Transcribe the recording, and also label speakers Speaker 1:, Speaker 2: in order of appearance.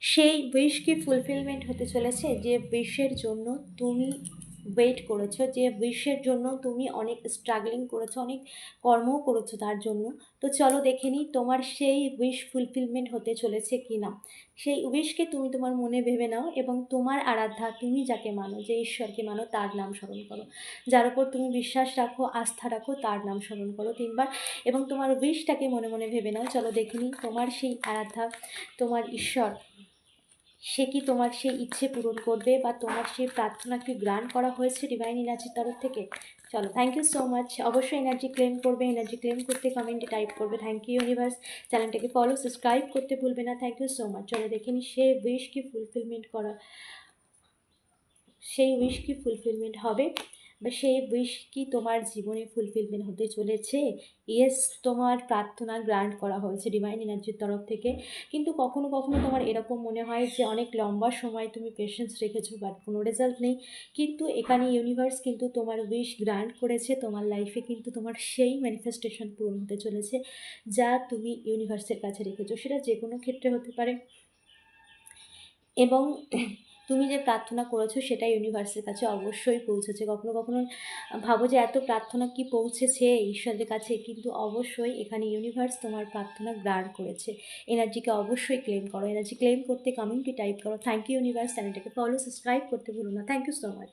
Speaker 1: সেই উইশ কি ফুলফিলমেন্ট হতে চলেছে? যে উইশের জন্য তুমি ওয়েট করেছো, যে উইশের জন্য তুমি অনেক স্ট্রাগলিং করেছো, অনেক কর্মও করেছো তার জন্য। তো চলো দেখে নিই তোমার সেই উইশ ফুলফিলমেন্ট হতে চলেছে কি না। সেই উইশকে তুমি তোমার মনে ভেবে নাও এবং তোমার আরাধ্যা, তুমি যাকে মানো, যে ঈশ্বরকে মানো তার নাম স্মরণ করো। যার উপর তুমি বিশ্বাস রাখো, আস্থা রাখো, তার নাম স্মরণ করো ৩ বার এবং তোমার উইশটাকে মনে মনে ভেবে নাও। চলো দেখে নিই তোমার সেই আরাধ্যা, তোমার ঈশ্বর, সে কি তোমার সেই ইচ্ছে পূরণ করবে বা তোমার সেই প্রার্থনা কি গ্রান্ট করা হয়েছে ডিভাইন এনার্জির তরফ থেকে। চলো, থ্যাংক ইউ সো মাচ। অবশ্যই এনার্জি ক্লেম করবে, এনার্জি ক্লেম করতে কমেন্টে টাইপ করবে থ্যাংক ইউ ইউনিভার্স। চ্যানেলটাকে ফলো সাবস্ক্রাইব করতে ভুলবে না। Thank you so much. চলো দেখে নিই সে উইশ কি ফুলফিলমেন্ট করা, সেই উইশ কি ফুলফিলমেন্ট হবে বা সেই উইশ কি তোমার জীবনে ফুলফিলমেন্ট হতে চলেছে। ইয়েস, তোমার প্রার্থনা গ্রান্ট করা হয়েছে ডিভাইন এনার্জির তরফ থেকে। কিন্তু কখনো কখনো তোমার এরকম মনে হয় যে অনেক লম্বা সময় তুমি পেশেন্স রেখেছো বাট কোনো রেজাল্ট নেই। কিন্তু এখানে ইউনিভার্স কিন্তু তোমার উইশ গ্রান্ট করেছে, তোমার লাইফে কিন্তু তোমার সেই ম্যানিফেস্টেশন পূরণ হতে চলেছে যা তুমি ইউনিভার্সের কাছে রেখেছো। সেটা যে কোনো ক্ষেত্রে হতে পারে এবং তুমি যে প্রার্থনা করেছো সেটা ইউনিভার্সের কাছে অবশ্যই পৌঁছেছে। কখনো কখনো ভাবো যে এত প্রার্থনা কি পৌঁছেছে ঈশ্বরের কাছে, কিন্তু অবশ্যই এখানে ইউনিভার্স তোমার প্রার্থনা গ্রান্ট করেছে। এনার্জিকে অবশ্যই ক্লেম করো, এনার্জি ক্লেম করতে কমেন্টে টাইপ করো থ্যাংক ইউ ইউনিভার্স। চ্যানেলটাকে ফলো সাবস্ক্রাইব করতে ভুলো না। Thank you so much.